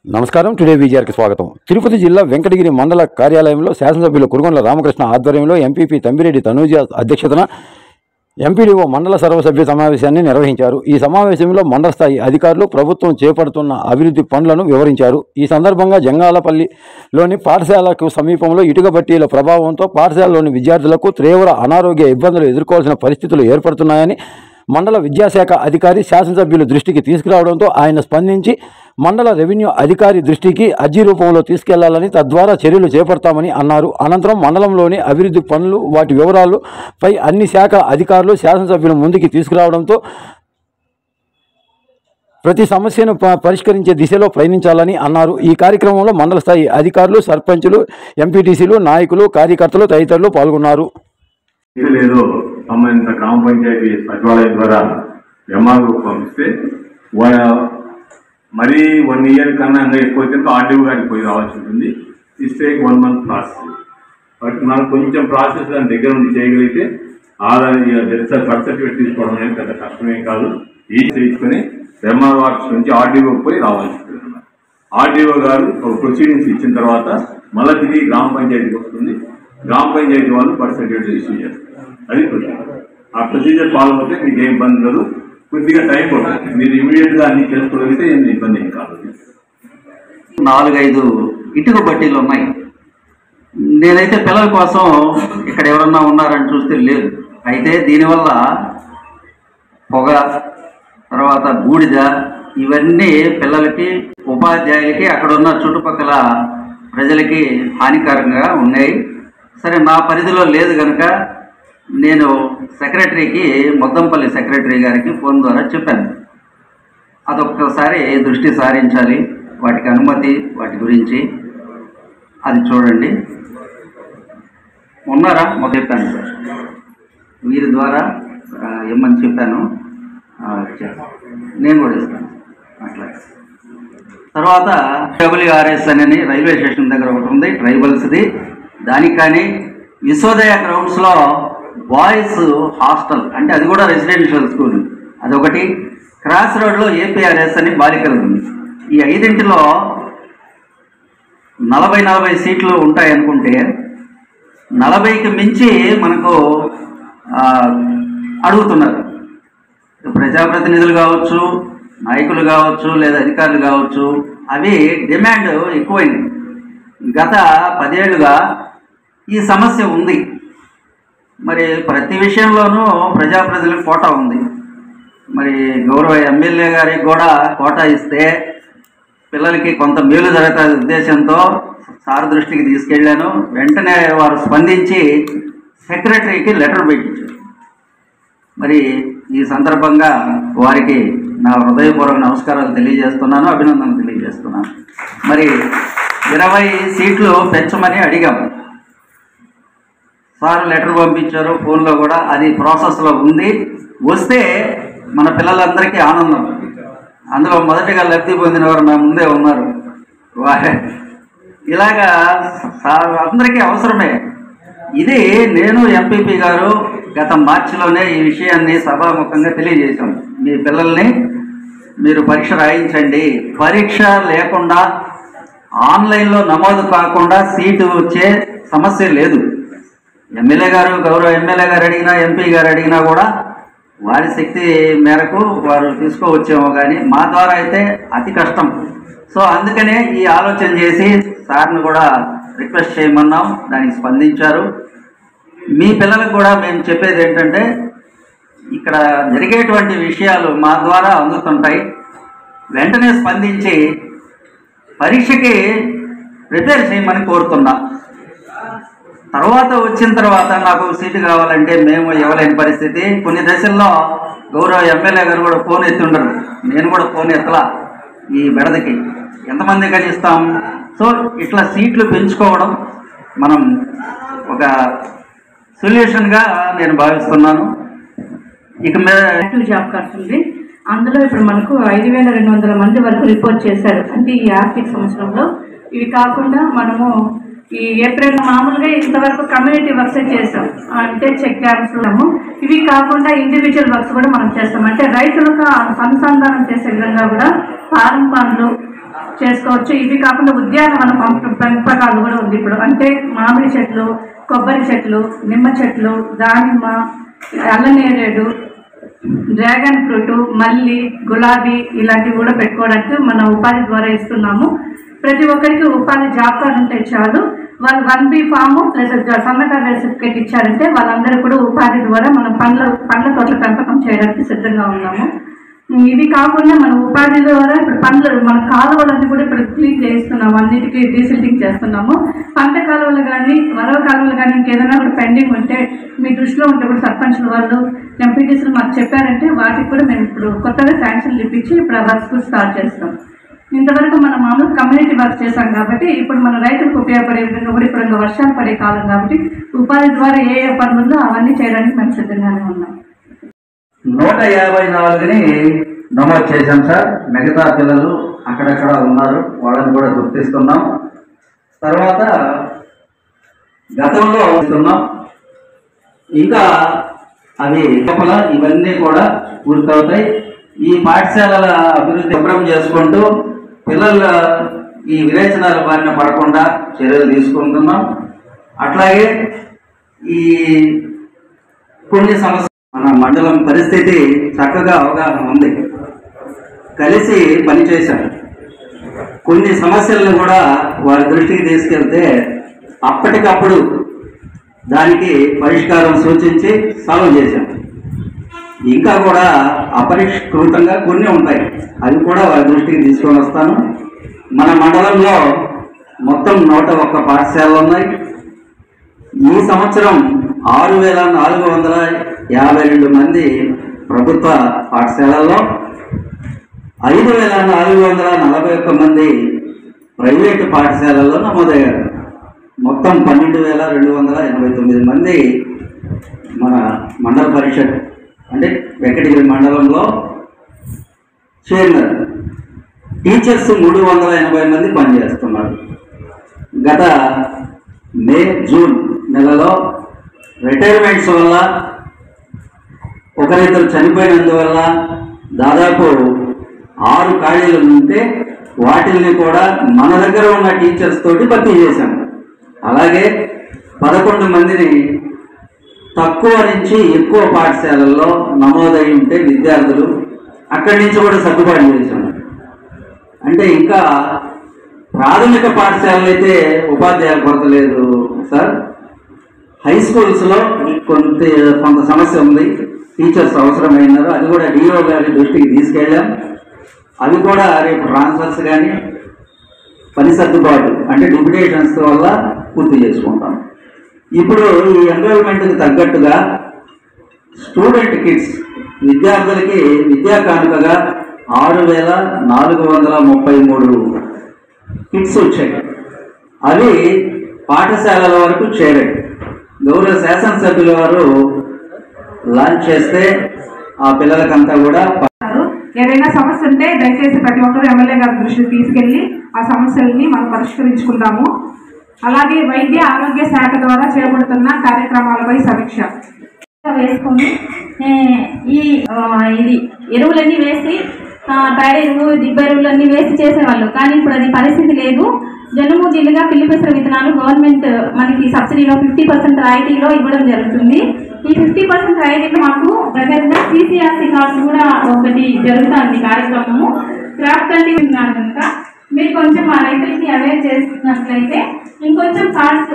నమస్కారం. టుడే విజయార్కి స్వాగతం. తిరుపతి జిల్లా వెంకటగిరి మండల కార్యాలయంలో శాసనసభ్యులు కురుగొండ్ల రామకృష్ణ ఆధ్వర్యంలో ఎంపీపీ తమ్మిరెడ్డి తనూజ అధ్యక్షతన ఎంపీడీఓ మండల సర్వసభ్య సమావేశాన్ని నిర్వహించారు. ఈ సమావేశంలో మండల స్థాయి అధికారులు ప్రభుత్వం చేపడుతున్న అభివృద్ధి పనులను వివరించారు. ఈ సందర్భంగా జంగాలపల్లిలోని పాఠశాలకు సమీపంలో ఇటుక బట్టీల ప్రభావంతో పాఠశాలలోని విద్యార్థులకు తీవ్ర అనారోగ్య ఇబ్బందులు ఎదుర్కోవాల్సిన పరిస్థితులు ఏర్పడుతున్నాయని మండల విద్యాశాఖ అధికారి శాసనసభ్యుల దృష్టికి తీసుకురావడంతో ఆయన స్పందించి మండల రెవెన్యూ అధికారి దృష్టికి అర్జీ రూపంలో తీసుకెళ్లాలని, తద్వారా చర్యలు చేపడతామని అన్నారు. అనంతరం మండలంలోని అభివృద్ధి పనులు, వాటి వివరాలపై అన్ని శాఖల అధికారులు శాసనసభ్యుల ముందుకు తీసుకురావడంతో ప్రతి సమస్యను పరిష్కరించే దిశలో ప్రయాణించాలని అన్నారు. ఈ కార్యక్రమంలో మండల స్థాయి అధికారులు, సర్పంచులు, ఎంపీటీసీలు, నాయకులు, కార్యకర్తలు తదితరులు పాల్గొన్నారు. సంబంధిత గ్రామ పంచాయతీ సచివాలయం ద్వారా ఎంఆర్ఓ పంపిస్తే మరీ 1 ఇయర్ కన్నా ఇంకా ఎక్కువ అయితే ఆర్డీఓ గారికి పోయి రావాల్సి ఉంటుంది. ఇస్తే 1 మంత్ ప్రాసెస్. బట్ మనం కొంచెం ప్రాసెస్ దాని దగ్గర ఉండి చేయగలిగితే బర్త్ సర్టిఫికేట్ తీసుకోవడం అనేది పెద్ద కష్టమేం కాదు. ఈ తీసుకుని ఎంఆర్ఓ ఆఫీస్ నుంచి ఆర్డీఓకి పోయి రావాల్సి ఉంటుంది. ఆర్డీఓ గారు ఒక ప్రొసీడింగ్స్ ఇచ్చిన తర్వాత మళ్ళీ తిరిగి గ్రామ పంచాయతీకి వస్తుంది. గ్రామ పంచాయతీ వాళ్ళు బర్త్ సర్టిఫికేట్ ఇష్యూ చేస్తారు. అది ప్రొసీజర్. ఆ ప్రొసీజర్ ఫాలో అవుతే మీకు ఏం ఇబ్బంది ఉండదు. కొద్దిగా టైం పడుతుంది. మీరు ఇమీడియట్గా అన్ని చేసుకోగలిగితే ఏం ఇబ్బంది ఏం కాదు. 4-5 ఇటుక బట్టీలు ఉన్నాయి. నేనైతే పిల్లల కోసం ఇక్కడ ఎవరన్నా ఉన్నారని చూస్తే లేదు. అయితే దీనివల్ల పొగ, తర్వాత బూడిద, ఇవన్నీ పిల్లలకి, ఉపాధ్యాయులకి, అక్కడ ఉన్న చుట్టుపక్కల ప్రజలకి హానికరంగా ఉన్నాయి. సరే, నా పరిధిలో లేదు కనుక నేను సెక్రటరీకి, మొద్దంపల్లి సెక్రటరీ గారికి ఫోన్ ద్వారా చెప్పాను. అదొక్కసారి దృష్టి సారించాలి, వాటికి అనుమతి, వాటి గురించి అది చూడండి. ఉన్నారా? చెప్పాను సార్, వీరి ద్వారా ఇమ్మని చెప్పాను. నేను కూడా ఇస్తాను. అట్లా తర్వాత డబ్ల్యూఆర్ఎస్ అని రైల్వే స్టేషన్ దగ్గర ఒకటి ఉంది, ట్రైబల్స్ది. దానికి కానీ విశ్వోదయ గ్రౌండ్స్లో బాయ్స్ హాస్టల్, అంటే అది కూడా రెసిడెన్షియల్ స్కూల్, అదొకటి. క్రాస్ రోడ్లో ఏపీఆర్ఎస్ అని బాలికలు ఉంది. ఈ 5 40 సీట్లు ఉంటాయనుకుంటే 40కి మించి మనకు అడుగుతున్నారు. ప్రజాప్రతినిధులు కావచ్చు, నాయకులు కావచ్చు, లేదా అధికారులు కావచ్చు, అవి డిమాండ్ ఎక్కువైంది. గత 10 ఏళ్ళుగా ఈ సమస్య ఉంది. మరి ప్రతి విషయంలోనూ ప్రజాప్రతినిధులకు కోటా ఉంది. మరి గౌరవ ఎమ్మెల్యే గారికి కూడా కోటా ఇస్తే పిల్లలకి కొంత మేలు జరుగుతుంది ఉద్దేశంతో సార్ దృష్టికి తీసుకెళ్ళాను. వెంటనే వారు స్పందించి సెక్రటరీకి లెటర్ పెట్టించారు. మరి ఈ సందర్భంగా వారికి నా హృదయపూర్వక నమస్కారాలు తెలియజేస్తున్నాను, అభినందనలు తెలియజేస్తున్నాను. మరి 20 సీట్లు పెంచమని అడిగాము. సార్ లెటర్ పంపించారు, ఫోన్లో కూడా అది ప్రాసెస్లో ఉంది. వస్తే మన పిల్లలందరికీ ఆనందం. అందులో మొదటిగా లబ్ధి పొందిన వారు నా ముందే ఉన్నారు. ఇలాగా అందరికీ అవసరమే. ఇది నేను, ఎంపీపీ గారు గత మార్చిలోనే ఈ విషయాన్ని సభాముఖంగా తెలియజేశాం. మీ పిల్లల్ని మీరు పరీక్ష రాయించండి, పరీక్ష లేకుండా ఆన్లైన్లో నమోదు కాకుండా సీటు వచ్చే సమస్య లేదు. ఎమ్మెల్యే గారు, గౌరవ ఎమ్మెల్యే గారు అడిగినా, ఎంపీ గారు అడిగినా కూడా వారి శక్తి మేరకు వారు తీసుకోవచ్చేమో, కానీ మా ద్వారా అయితే అతి కష్టం. సో అందుకనే ఈ ఆలోచన చేసి సార్ని కూడా రిక్వెస్ట్ చేయమన్నాం. దానికి స్పందించారు. మీ పిల్లలకు కూడా మేము చెప్పేది ఏంటంటే, ఇక్కడ జరిగేటువంటి విషయాలు మా ద్వారా అందుతుంటాయి. వెంటనే స్పందించి పరీక్షకి ప్రిపేర్ చేయమని కోరుతున్నా. తర్వాత వచ్చిన తర్వాత నాకు సీటు కావాలంటే మేము ఇవ్వలేని పరిస్థితి. కొన్ని దశల్లో గౌరవ ఎమ్మెల్యే గారు కూడా ఫోన్ ఎత్తుండరు, నేను కూడా ఫోన్ ఎత్తలా. ఈ బెడదకి ఎంతమంది కానీ ఇస్తాం. సో ఇట్లా సీట్లు పెంచుకోవడం మనం ఒక సొల్యూషన్గా నేను భావిస్తున్నాను. ఇక మీద జాబ్ కార్డ్స్ ఉంది. అందులో ఇప్పుడు మనకు 5200 మంది వరకు రిపోర్ట్ చేశారు. అంటే ఈ ఆర్థిక సంవత్సరంలో. ఇవి కాకుండా మనము ఈ ఏప్రిల్ మామూలుగా ఇంతవరకు కమ్యూనిటీ వర్క్స్ చేస్తాం, అంటే చెక్ డ్యామ్స్. ఇవి కాకుండా ఇండివిజువల్ వర్క్స్ కూడా మనం చేస్తాం. అంటే రైతులకు అనుసంధానం చేసే విధంగా కూడా ఫారం పనులు, చేసుకోవచ్చు. ఇవి కాకుండా ఉద్యానవన పెంపకాలు కూడా ఉంది ఇప్పుడు. అంటే మామిడి చెట్లు, కొబ్బరి చెట్లు, నిమ్మ చెట్లు, దానిమ్మ, అల్లనేరేడు, డ్రాగన్ ఫ్రూట్, మల్లి, గులాబీ ఇలాంటివి కూడా పెట్టుకోవడానికి మన ఉపాధి ద్వారా ఇస్తున్నాము. ప్రతి ఒక్కరికి ఉపాధి జాబ్ కార్డు ఉంటే చాలు. వాళ్ళు 1B ఫాము ప్లస్ సన్నకారు సర్టిఫికేట్ ఇచ్చారంటే వాళ్ళందరూ కూడా ఉపాధి ద్వారా మనం పండ్ల తోటల పెంపకం చేయడానికి సిద్ధంగా ఉన్నాము. ఇవి కాకుండా మన ఉపాధి ద్వారా ఇప్పుడు మన కాలువలన్నీ కూడా ఇప్పుడు క్లీన్ చేస్తున్నాము, అన్నిటికీ డీసిల్టింగ్ చేస్తున్నాము. పంట కాలువలు కానీ మరో కాలువలు కానీ ఇంకేదైనా కూడా పెండింగ్ ఉంటే మీ దృష్టిలో ఉంటే కూడా సర్పంచ్ల వాళ్ళు ఎంపీటీసీలు మాకు చెప్పారంటే వాటికి కూడా మేము ఇప్పుడు కొత్తగా శాంక్షన్లు ఇప్పించి ఇప్పుడు ఆ వర్క్స్ కూడా స్టార్ట్ చేస్తాం. ఇంతవరకు మనం మామూలు కమ్యూనిటీ వర్క్ చేశాం కాబట్టి ఇప్పుడు మన రైతులకు ఉపయోగపడే విధంగా కూడా ఇప్పుడు ఇంకా వర్షాలు పడే కాలం కాబట్టి ఉపాధి ద్వారా ఏ పనులు ఉందో అవన్నీ చేయడానికి మేము సిద్ధంగానే ఉన్నాం. 154ని నమోదు చేశాం సార్. మిగతా పిల్లలు అక్కడక్కడ ఉన్నారు, వాళ్ళని కూడా గుర్తిస్తున్నాం. తర్వాత గతంలో ఇస్తున్నాం, ఇంకా అవి లోపల ఇవన్నీ కూడా పూర్తవుతాయి. ఈ పాఠశాలల అభివృద్ధి శుభ్రం చేసుకుంటూ పిల్లల ఈ విరేచనాల బారిన పడకుండా చర్యలు తీసుకుంటున్నాం. అట్లాగే ఈ కొన్ని సమస్యలు మన మండలం పరిస్థితి చక్కగా అవగాహన ఉంది, కలిసి పనిచేశారు. కొన్ని సమస్యలను కూడా వారి దృష్టికి తీసుకెళ్తే అప్పటికప్పుడు దానికి పరిష్కారం సూచించి సాల్వ్ చేశాం. ఇంకా కూడా అపరిష్కృతంగా కొన్ని ఉంటాయి, అవి కూడా వారి దృష్టికి తీసుకొని వస్తాను. మన మండలంలో మొత్తం 101 పాఠశాలలు ఉన్నాయి. ఈ సంవత్సరం 6,452 మంది ప్రభుత్వ పాఠశాలల్లో 5,441 మంది ప్రైవేటు పాఠశాలల్లో నమోదయ్యారు. మొత్తం 12,289 మంది మన మండల పరిషత్ అంటే వెంకటగిరి మండలంలో చేరినారు. టీచర్స్ 380 మంది పనిచేస్తున్నారు. గత మే జూన్ నెలలో రిటైర్మెంట్స్ వల్ల ఒకరిద్దరు చనిపోయినందువల్ల దాదాపు 6 ఖాళీలు ఉంటే వాటిల్ని కూడా మన దగ్గర ఉన్న టీచర్స్ తోటి భర్తీ చేశాం. అలాగే 11 మందిని తక్కువ నుంచి ఎక్కువ పాఠశాలల్లో నమోదై ఉంటే విద్యార్థులు అక్కడి నుంచి కూడా సర్దుబాటు చేశాం. అంటే ఇంకా ప్రాథమిక పాఠశాలలు అయితే ఉపాధ్యాయుల కొరత లేదు సార్. హై స్కూల్స్లో కొంత సమస్య ఉంది, టీచర్స్ అవసరమైనారు. అది కూడా డిఓ గారి దృష్టికి తీసుకెళ్ళాం. అవి కూడా రేపు ట్రాన్స్ఫర్స్ కానీ పని సర్దుబాటు అంటే డిప్యుటేషన్స్ వల్ల పూర్తి చేసుకుంటాం. ఇప్పుడు ఈ ఎన్రోల్మెంట్కి తగ్గట్టుగా స్టూడెంట్ కిట్స్ విద్యార్థులకి విద్యా కానుకగా 6,433 కిట్స్ వచ్చాయి. అవి పాఠశాలల వరకు చేరాయి. గౌరవ శాసనసభ్యుల వారు లాంచ్ చేస్తే ఆ పిల్లలకంతా కూడా ఏదైనా సమస్య ఉంటే దయచేసి ప్రతి ఒక్కరు ఎమ్మెల్యే గారి దృష్టికి తీసుకెళ్లి ఆ సమస్యల్ని మనం పరిష్కరించుకుందాము. అలాగే వైద్య ఆరోగ్య శాఖ ద్వారా చేపడుతున్న కార్యక్రమాలపై సమీక్ష వేసుకొని ఇది ఎరువులన్నీ వేసి పేడ ఎరువు, దిబ్బ ఎరువులన్నీ వేసి చేసేవాళ్ళు. కానీ ఇప్పుడు అది పరిస్థితి లేదు. జనుము జిల్లుగా పిల్లి పెసర విత్తనాలు గవర్నమెంట్ మనకి సబ్సిడీలో 50% రాయితీలో ఇవ్వడం జరుగుతుంది. ఈ 50% రాయితీలో మాకు ప్రజెంట్గా CCRC కార్డ్స్ కూడా ఒకటి జరుగుతుంది కార్యక్రమము. క్రాప్ కల్టివేషన్ కనుక మీరు కొంచెం మా రైతులకి అవేర్ చేస్తున్నట్లయితే ఇంకొంచెం కార్డ్స్